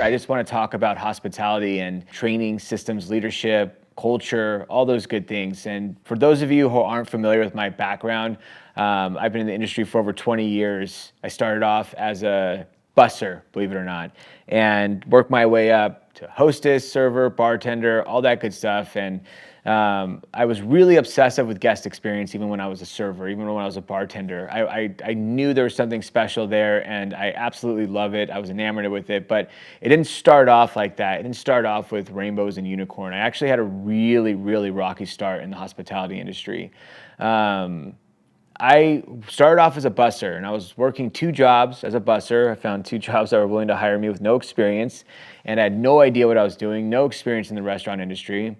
I just want to talk about hospitality and training systems, leadership, culture, all those good things. And for those of you who aren't familiar with my background, I've been in the industry for over 20 years. I started off as a busser, believe it or not, and worked my way up to hostess, server, bartender, all that good stuff. And I was really obsessive with guest experience, even when I was a server, even when I was a bartender. I knew there was something special there, and I absolutely love it. I was enamored with it, but it didn't start off like that. It didn't start off with rainbows and unicorn. I actually had a really, really rocky start in the hospitality industry. I started off as a busser, and I was working two jobs as a busser. I found two jobs that were willing to hire me with no experience, and I had no idea what I was doing, no experience in the restaurant industry.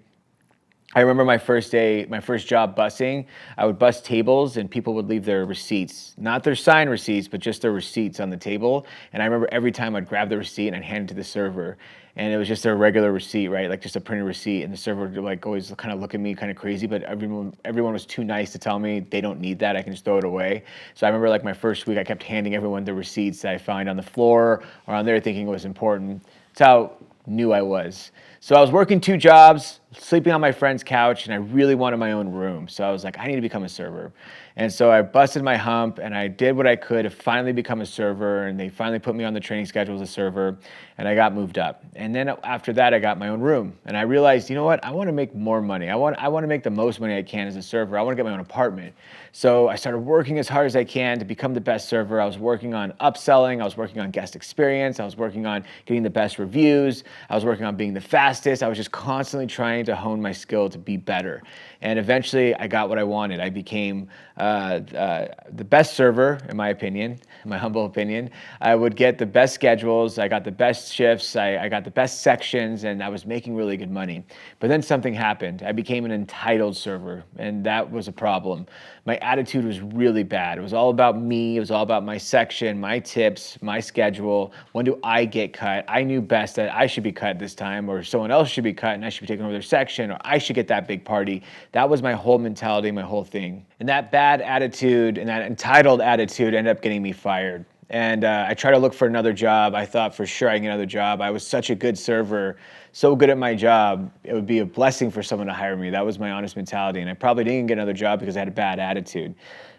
I remember my first day, my first job bussing. I would bus tables and people would leave their receipts, not their signed receipts, but just their receipts on the table. And I remember every time I'd grab the receipt and I'd hand it to the server. And it was just a regular receipt, right? Like just a printed receipt. And the server would like always kind of look at me kind of crazy, but everyone was too nice to tell me they don't need that. I can just throw it away. So I remember like my first week, I kept handing everyone the receipts that I found on the floor or on there thinking it was important. That's how new I was. So I was working two jobs, sleeping on my friend's couch, and I really wanted my own room. So I was like, I need to become a server. And so I busted my hump and I did what I could to finally become a server. And they finally put me on the training schedule as a server and I got moved up. And then after that, I got my own room. And I realized, you know what? I want to make more money. I want to make the most money I can as a server. I want to get my own apartment. So I started working as hard as I can to become the best server. I was working on upselling. I was working on guest experience. I was working on getting the best reviews. I was working on being the fastest. I was just constantly trying to hone my skill to be better. And eventually I got what I wanted. I became the best server, in my opinion, in my humble opinion. I would get the best schedules. I got the best shifts. I got the best sections, and I was making really good money. But then something happened. I became an entitled server, and that was a problem. My attitude was really bad. It was all about me. It was all about my section, my tips, my schedule. When do I get cut? I knew best that I should be cut this time, or someone else should be cut and I should be taking over their section, or I should get that big party. That was my whole mentality, my whole thing. And that bad attitude and that entitled attitude ended up getting me fired. And I tried to look for another job. I thought for sure I can get another job. I was such a good server, so good at my job, it would be a blessing for someone to hire me. That was my honest mentality. And I probably didn't get another job because I had a bad attitude.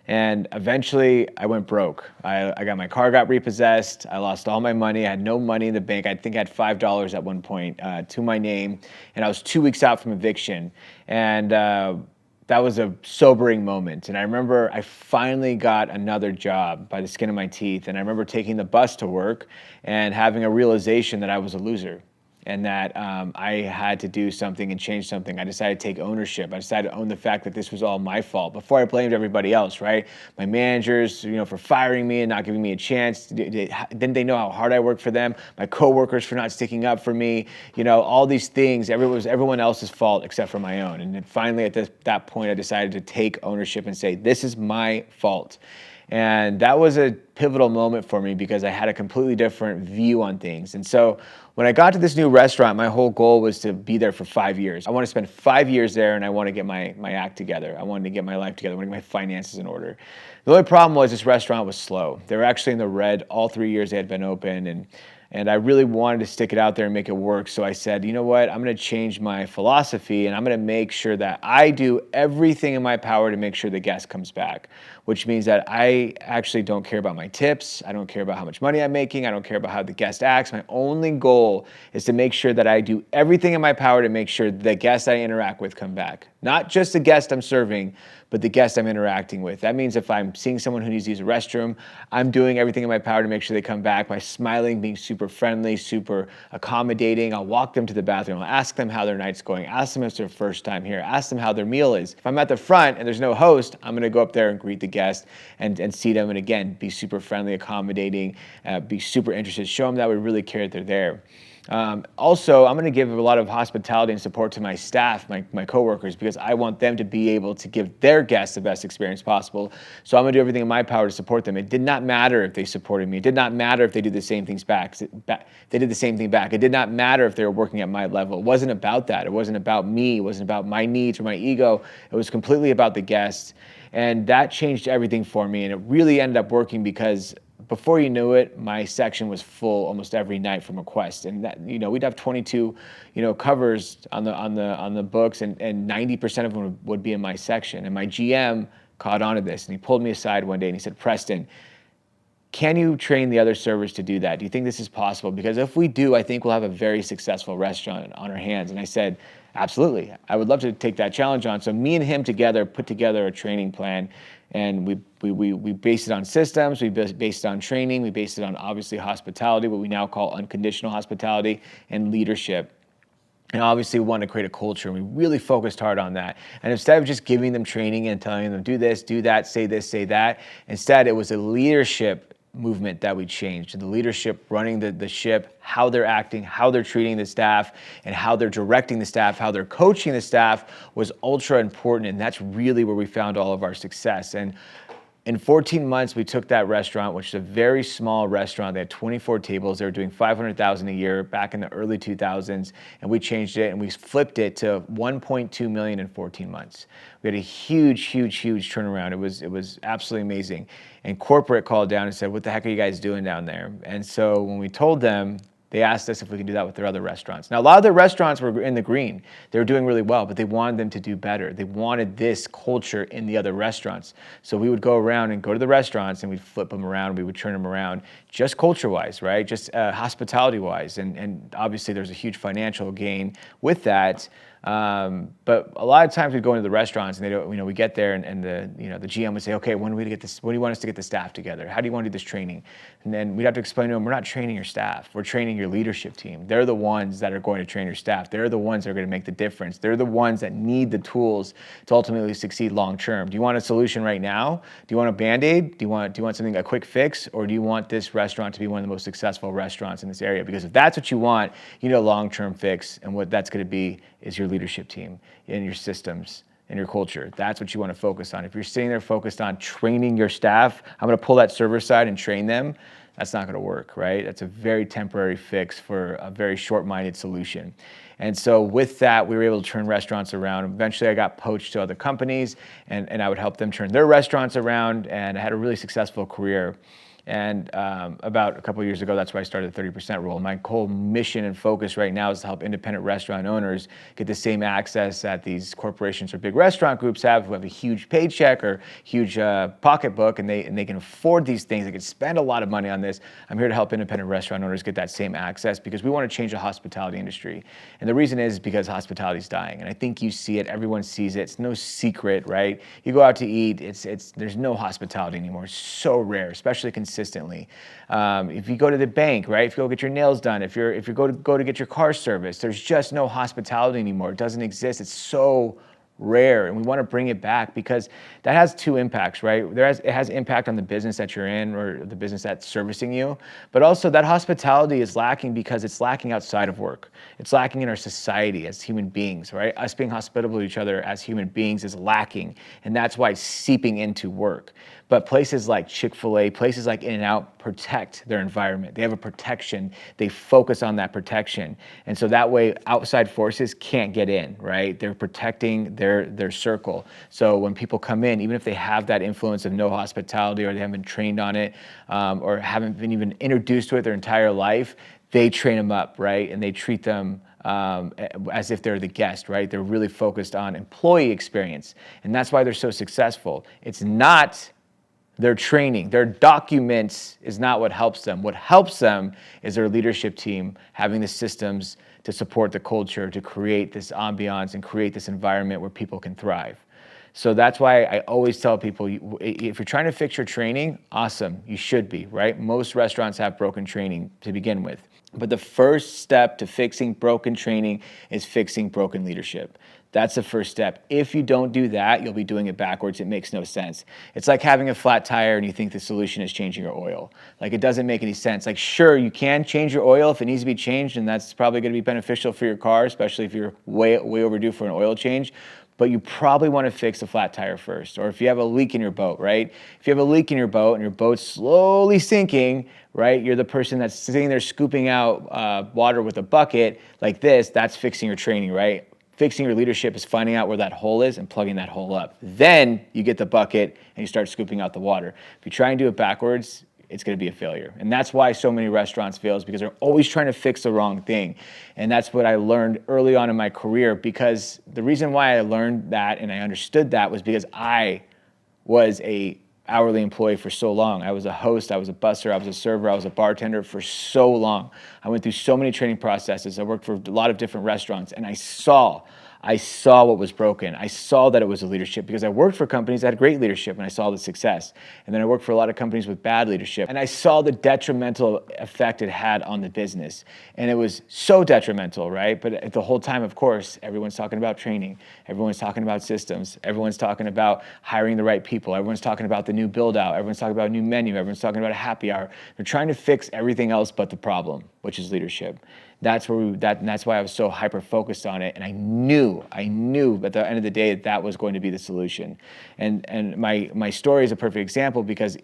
And eventually I went broke. I got my car got repossessed. I lost all my money. I had no money in the bank. I think I had $5 at one point to my name. And I was 2 weeks out from eviction. And that was a sobering moment. And I remember I finally got another job by the skin of my teeth. And I remember taking the bus to work and having a realization that I was a loser and that I had to do something and change something. I decided to take ownership. I decided to own the fact that this was all my fault before I blamed everybody else, right? My managers, for firing me and not giving me a chance. Didn't they know how hard I worked for them? My coworkers for not sticking up for me. All these things, it was everyone else's fault except for my own. And then finally at that point, I decided to take ownership and say, this is my fault. And that was a pivotal moment for me because I had a completely different view on things. And so when I got to this new restaurant, my whole goal was to be there for 5 years. I want to spend 5 years there and I want to get my act together. I wanted to get my life together. I want to get my finances in order. The only problem was this restaurant was slow. They were actually in the red all 3 years they had been open. And I really wanted to stick it out there and make it work. So I said, you know what? I'm going to change my philosophy and I'm going to make sure that I do everything in my power to make sure the guest comes back, which means that I actually don't care about my tips. I don't care about how much money I'm making. I don't care about how the guest acts. My only goal is to make sure that I do everything in my power to make sure the guests I interact with come back. Not just the guest I'm serving, but the guest I'm interacting with. That means if I'm seeing someone who needs to use a restroom, I'm doing everything in my power to make sure they come back by smiling, being super friendly, super accommodating. I'll walk them to the bathroom. I'll ask them how their night's going. Ask them if it's their first time here. Ask them how their meal is. If I'm at the front and there's no host, I'm gonna go up there and greet the guest and see them. And again, be super friendly, accommodating, be super interested. Show them that we really care that they're there. Also, I'm going to give a lot of hospitality and support to my staff, my coworkers, because I want them to be able to give their guests the best experience possible. So I'm going to do everything in my power to support them. It did not matter if they supported me. It did not matter if they did the same things back. They did the same thing back. It did not matter if they were working at my level. It wasn't about that. It wasn't about me. It wasn't about my needs or my ego. It was completely about the guests. And that changed everything for me. And it really ended up working because before you knew it, my section was full almost every night from requests, and that, we'd have 22, covers on the books, and 90% of them would be in my section. And my GM caught on to this, and he pulled me aside one day and he said, Preston, can you train the other servers to do that? Do you think this is possible? Because if we do, I think we'll have a very successful restaurant on our hands. And I said, absolutely. I would love to take that challenge on. So me and him together put together a training plan, and we based it on systems, we based it on training, we based it on obviously hospitality, what we now call unconditional hospitality, and leadership. And obviously we wanted to create a culture, and we really focused hard on that. And instead of just giving them training and telling them do this, do that, say this, say that, instead it was a leadership movement that we changed. The leadership running the ship, how they're acting, how they're treating the staff, and how they're directing the staff, how they're coaching the staff was ultra important. And that's really where we found all of our success. And in 14 months, we took that restaurant, which is a very small restaurant. They had 24 tables. They were doing $500,000 a year back in the early 2000s, and we changed it and we flipped it to 1.2 million in 14 months. We had a huge turnaround. It was absolutely amazing. And corporate called down and said, "What the heck are you guys doing down there?" And so when we told them, they asked us if we could do that with their other restaurants. Now, a lot of their restaurants were in the green. They were doing really well, but they wanted them to do better. They wanted this culture in the other restaurants. So we would go around and go to the restaurants, and we'd flip them around. We would turn them around just culture-wise, right? Just hospitality-wise. And obviously, there's a huge financial gain with that. But a lot of times we'd go into the restaurants and they don't, we get there and the GM would say, okay, when do we get this? When do you want us to get the staff together? How do you want to do this training? And then we'd have to explain to them, we're not training your staff. We're training your leadership team. They're the ones that are going to train your staff. They're the ones that are going to make the difference. They're the ones that need the tools to ultimately succeed long-term. Do you want a solution right now? Do you want a Band-Aid? Do you want something, a quick fix? Or do you want this restaurant to be one of the most successful restaurants in this area? Because if that's what you want, long-term fix, and what that's going to be is your leadership team and your systems and your culture. That's what you want to focus on. If you're sitting there focused on training your staff, I'm going to pull that server side and train them, that's not going to work, right? That's a very temporary fix for a very short-minded solution. And so with that, we were able to turn restaurants around. Eventually, I got poached to other companies, and I would help them turn their restaurants around, and I had a really successful career. And about a couple of years ago, that's why I started the 30% rule. My whole mission and focus right now is to help independent restaurant owners get the same access that these corporations or big restaurant groups have, who have a huge paycheck or huge pocketbook, and they can afford these things. They can spend a lot of money on this. I'm here to help independent restaurant owners get that same access, because we want to change the hospitality industry. And the reason is because hospitality is dying. And I think you see it. Everyone sees it. It's no secret, right? You go out to eat. There's no hospitality anymore. It's so rare, especially consistently. If you go to the bank, right? If you go get your nails done, if you go to get your car serviced, there's just no hospitality anymore. It doesn't exist. It's so rare, and we want to bring it back, because that has two impacts, right? It has impact on the business that you're in, or the business that's servicing you, but also that hospitality is lacking because it's lacking outside of work. It's lacking in our society as human beings, right? Us being hospitable to each other as human beings is lacking, and that's why it's seeping into work. But places like Chick-fil-A, places like In-N-Out protect their environment. They have a protection. They focus on that protection. And so that way outside forces can't get in, right? They're protecting their circle. So when people come in, even if they have that influence of no hospitality, or they haven't been trained on it, or haven't been even introduced to it their entire life, they train them up, right? And they treat them as if they're the guest, right? They're really focused on employee experience. And that's why they're so successful. It's not their training, their documents is not what helps them. What helps them is their leadership team having the systems to support the culture, to create this ambiance and create this environment where people can thrive. So that's why I always tell people, if you're trying to fix your training, awesome, you should be, right? Most restaurants have broken training to begin with. But the first step to fixing broken training is fixing broken leadership. That's the first step. If you don't do that, you'll be doing it backwards. It makes no sense. It's like having a flat tire and you think the solution is changing your oil. Like, it doesn't make any sense. Like, sure, you can change your oil if it needs to be changed, and that's probably going to be beneficial for your car, especially if you're way overdue for an oil change. But you probably want to fix a flat tire first. Or if you have a leak in your boat, right? If you have a leak in your boat and your boat's slowly sinking, right? You're the person that's sitting there scooping out water with a bucket like this. That's fixing your training, right? Fixing your leadership is finding out where that hole is and plugging that hole up. Then you get the bucket and you start scooping out the water. If you try and do it backwards, it's going to be a failure. And that's why so many restaurants fail, is because they're always trying to fix the wrong thing. And that's what I learned early on in my career, because the reason why I learned that and I understood that was because I was a hourly employee for so long. I was a host, I was a busser, I was a server, I was a bartender for so long. I went through so many training processes. I worked for a lot of different restaurants, and I saw what was broken. I saw that it was the leadership, because I worked for companies that had great leadership and I saw the success. And then I worked for a lot of companies with bad leadership, and I saw the detrimental effect it had on the business. And it was so detrimental, right? But the whole time, of course, everyone's talking about training. Everyone's talking about systems. Everyone's talking about hiring the right people. Everyone's talking about the new build out. Everyone's talking about a new menu. Everyone's talking about a happy hour. They're trying to fix everything else but the problem, which is leadership. That's why I was so hyper focused on it, and I knew at the end of the day that was going to be the solution. And my story is a perfect example, because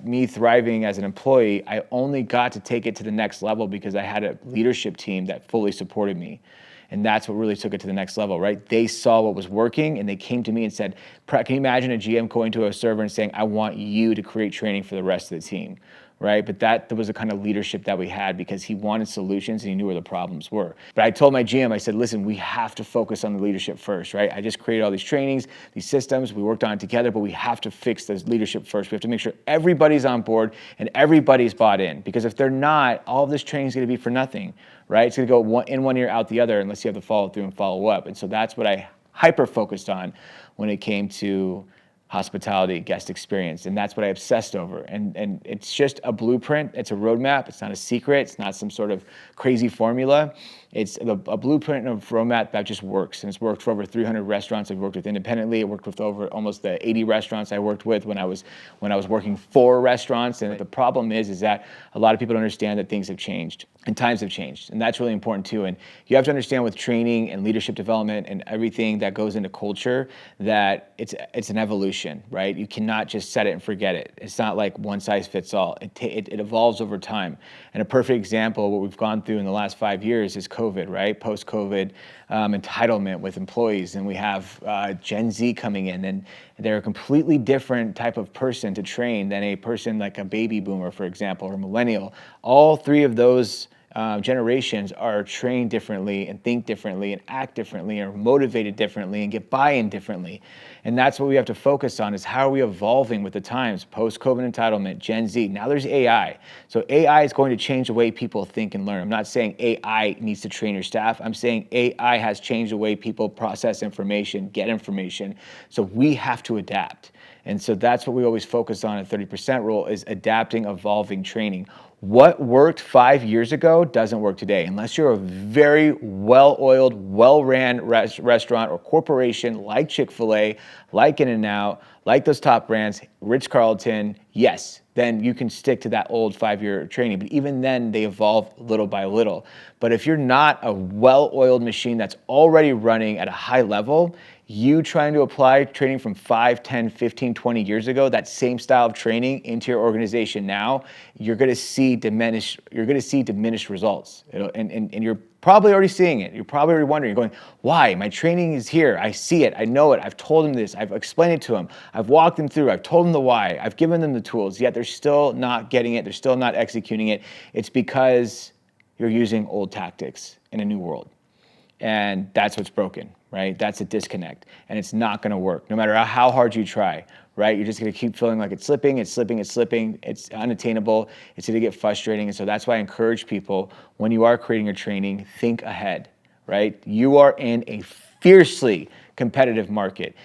me thriving as an employee, I only got to take it to the next level because I had a leadership team that fully supported me. And that's what really took it to the next level, right? They saw what was working, and they came to me and said, can you imagine a GM going to a server and saying, I want you to create training for the rest of the team, right? But that was the kind of leadership that we had, because he wanted solutions and he knew where the problems were. But I told my GM, I said, listen, we have to focus on the leadership first, right? I just created all these trainings, these systems, we worked on it together, but we have to fix the leadership first. We have to make sure everybody's on board and everybody's bought in, because if they're not, all of this training is going to be for nothing, right? It's going to go in one ear, out the other, unless you have to follow through and follow up. And so that's what I hyper focused on when it came to hospitality, guest experience, and that's what I obsessed over. And it's just a blueprint, it's a roadmap, it's not a secret, it's not some sort of crazy formula. It's a blueprint and a roadmap that just works, and it's worked for over 300 restaurants I've worked with independently. It worked with over almost the 80 restaurants I worked with when I was working for restaurants. And the problem is that a lot of people don't understand that things have changed and times have changed, and that's really important too. And you have to understand with training and leadership development and everything that goes into culture that it's an evolution, right? You cannot just set it and forget it. It's not like one size fits all. It evolves over time. And a perfect example of what we've gone through in the last 5 years is COVID, right? Post-COVID entitlement with employees. And we have Gen Z coming in, and they're a completely different type of person to train than a person like a baby boomer, for example, or millennial. All three of those generations are trained differently and think differently and act differently and are motivated differently and get buy-in differently. And that's what we have to focus on, is how are we evolving with the times, post-COVID entitlement, Gen Z. Now there's AI. So AI is going to change the way people think and learn. I'm not saying AI needs to train your staff. I'm saying AI has changed the way people process information, get information. So we have to adapt. And so that's what we always focus on at 30% Rule, is adapting, evolving, training. What worked 5 years ago doesn't work today, unless you're a very well-oiled, well-ran restaurant or corporation like Chick-fil-A, like In-N-Out, like those top brands, Ritz-Carlton. Yes, then you can stick to that old 5-year training. But even then, they evolve little by little. But if you're not a well-oiled machine that's already running at a high level, you trying to apply training from 5, 10, 15, 20 years ago, that same style of training into your organization now, you're going to see diminished results. And you're probably already seeing it. You're probably already wondering, you're going, why? My training is here. I see it. I know it. I've told them this. I've explained it to them. I've walked them through. I've told them the why. I've given them the tools, yet they're still not getting it. They're still not executing it. It's because you're using old tactics in a new world. And that's what's broken, right? That's a disconnect, and it's not going to work no matter how hard you try, right? You're just going to keep feeling like it's slipping, it's unattainable, it's going to get frustrating. And so that's why I encourage people, when you are creating your training, think ahead, right? You are in a fiercely competitive market.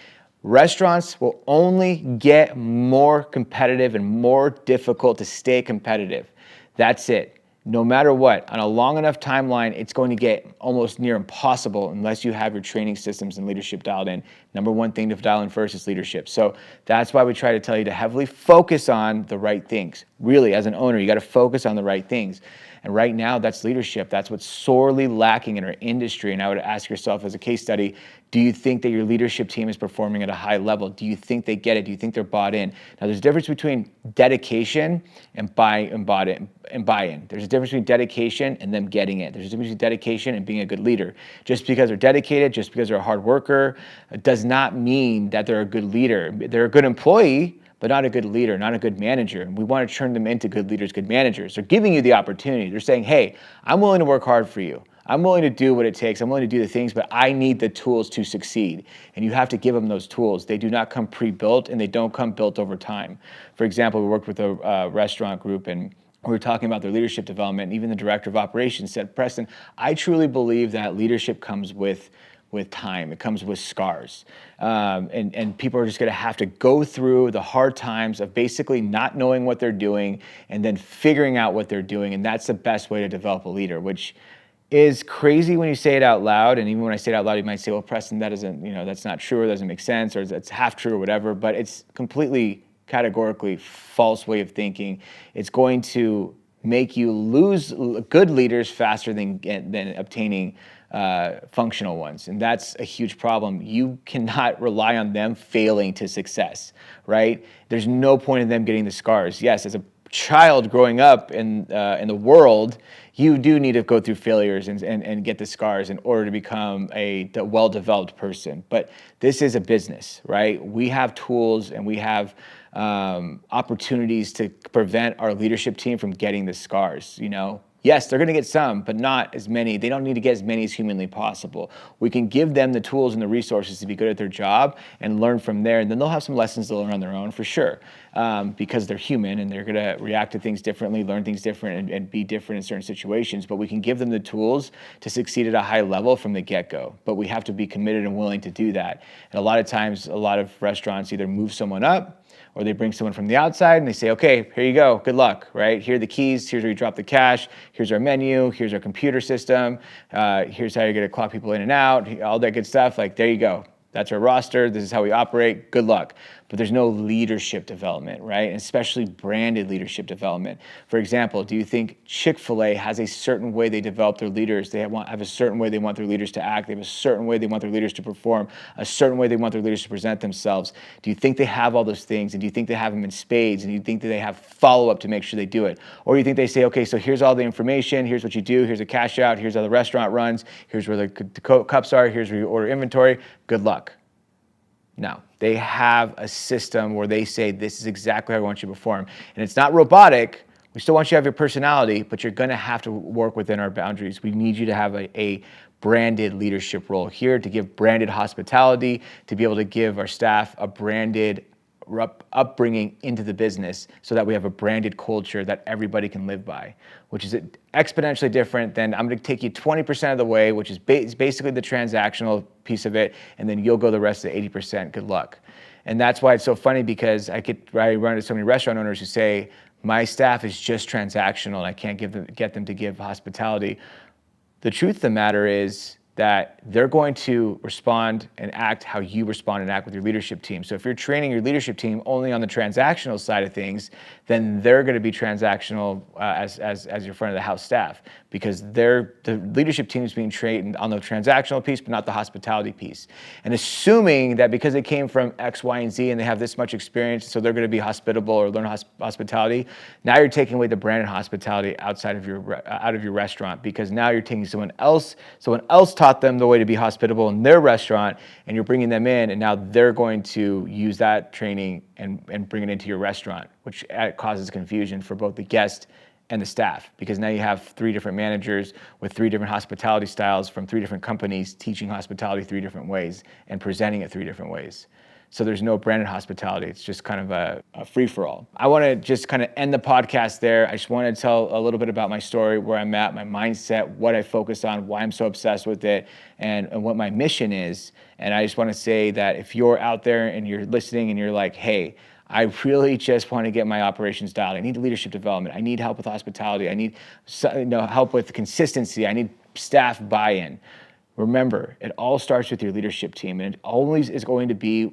Restaurants will only get more competitive and more difficult to stay competitive. That's it. No matter what, on a long enough timeline, it's going to get almost near impossible unless you have your training systems and leadership dialed in. Number one thing to dial in first is leadership. So that's why we try to tell you to heavily focus on the right things. Really, as an owner, you got to focus on the right things. And right now, that's leadership. That's what's sorely lacking in our industry. And I would ask yourself as a case study, do you think that your leadership team is performing at a high level? Do you think they get it? Do you think they're bought in? Now, there's a difference between dedication and buy-in. There's a difference between dedication and them getting it. There's a difference between dedication and being a good leader. Just because they're dedicated, just because they're a hard worker, does not mean that they're a good leader. They're a good employee, but not a good leader, not a good manager. And we want to turn them into good leaders, good managers. They're giving you the opportunity. They're saying, hey, I'm willing to work hard for you. I'm willing to do what it takes. I'm willing to do the things, but I need the tools to succeed. And you have to give them those tools. They do not come pre-built, and they don't come built over time. For example, we worked with a restaurant group, and we were talking about their leadership development. And even the director of operations said, Preston, I truly believe that leadership comes with time. It comes with scars. And people are just going to have to go through the hard times of basically not knowing what they're doing and then figuring out what they're doing. And that's the best way to develop a leader, which is crazy when you say it out loud. And even when I say it out loud, you might say, well, Preston, that doesn't, that's not true, or doesn't make sense, or it's half true or whatever, but it's completely categorically false way of thinking. It's going to make you lose good leaders faster than obtaining functional ones. And that's a huge problem. You cannot rely on them failing to success, right? There's no point in them getting the scars. Yes, as a child growing up in the world, you do need to go through failures and get the scars in order to become a well-developed person. But this is a business, right? We have tools and we have opportunities to prevent our leadership team from getting the scars, Yes, they're going to get some, but not as many. They don't need to get as many as humanly possible. We can give them the tools and the resources to be good at their job and learn from there. And then they'll have some lessons to learn on their own for sure, because they're human and they're going to react to things differently, learn things different, and be different in certain situations. But we can give them the tools to succeed at a high level from the get-go. But we have to be committed and willing to do that. And a lot of times, a lot of restaurants either move someone up, or they bring someone from the outside and they say, okay, here you go, good luck, right? Here are the keys, here's where you drop the cash, here's our menu, here's our computer system, here's how you're gonna clock people in and out, all that good stuff, like there you go. That's our roster, this is how we operate, good luck. But there's no leadership development, right? And especially branded leadership development. For example, do you think Chick-fil-A has a certain way they develop their leaders? They have a certain way they want their leaders to act. They have a certain way they want their leaders to perform, a certain way they want their leaders to present themselves. Do you think they have all those things? And do you think they have them in spades? And do you think that they have follow-up to make sure they do it? Or do you think they say, okay, so here's all the information, here's what you do, here's a cash out, here's how the restaurant runs, here's where the cups are, here's where you order inventory, good luck. No, they have a system where they say, this is exactly how I want you to perform. And it's not robotic. We still want you to have your personality, but you're going to have to work within our boundaries. We need you to have a branded leadership role here, to give branded hospitality, to be able to give our staff a branded upbringing into the business so that we have a branded culture that everybody can live by, which is exponentially different than I'm going to take you 20% of the way, which is basically the transactional piece of it, and then you'll go the rest of the 80%. Good luck. And that's why it's so funny, because I run into so many restaurant owners who say, my staff is just transactional and I can't get them to give hospitality. The truth of the matter is that they're going to respond and act how you respond and act with your leadership team. So if you're training your leadership team only on the transactional side of things, then they're going to be transactional as your front of the house staff, because the leadership team is being trained on the transactional piece, but not the hospitality piece. And assuming that because they came from X, Y, and Z and they have this much experience, so they're going to be hospitable or learn hospitality, now you're taking away the branded hospitality out of your restaurant, because now you're taking someone else taught them the way to be hospitable in their restaurant, and you're bringing them in, and now they're going to use that training and bring it into your restaurant, which causes confusion for both the guest and the staff, because now you have 3 different managers with 3 different hospitality styles from 3 different companies teaching hospitality 3 different ways and presenting it 3 different ways. So there's no branded hospitality. It's just kind of a free-for-all. I want to just kind of end the podcast there. I just want to tell a little bit about my story, where I'm at, my mindset, what I focus on, why I'm so obsessed with it, and what my mission is. And I just want to say that if you're out there and you're listening and you're like, hey, I really just want to get my operations dialed. I need leadership development. I need help with hospitality. I need help with consistency. I need staff buy-in. Remember, it all starts with your leadership team, and it always is going to be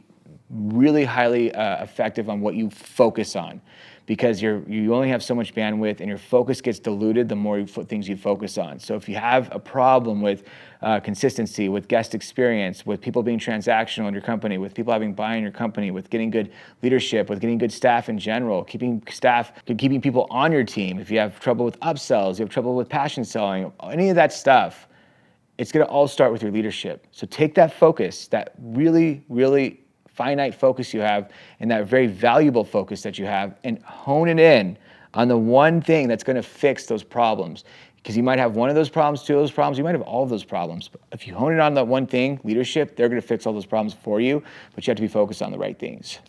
really highly effective on what you focus on, because you only have so much bandwidth, and your focus gets diluted the more things you focus on. So if you have a problem with consistency, with guest experience, with people being transactional in your company, with people having buy-in in your company, with getting good leadership, with getting good staff in general, keeping people on your team, if you have trouble with upsells, you have trouble with passion selling, any of that stuff, it's going to all start with your leadership. So take that focus, that really, really finite focus you have and that very valuable focus that you have, and hone it in on the one thing that's going to fix those problems. Because you might have one of those problems, two of those problems, you might have all of those problems. But if you hone it on that one thing, leadership, they're going to fix all those problems for you, but you have to be focused on the right things.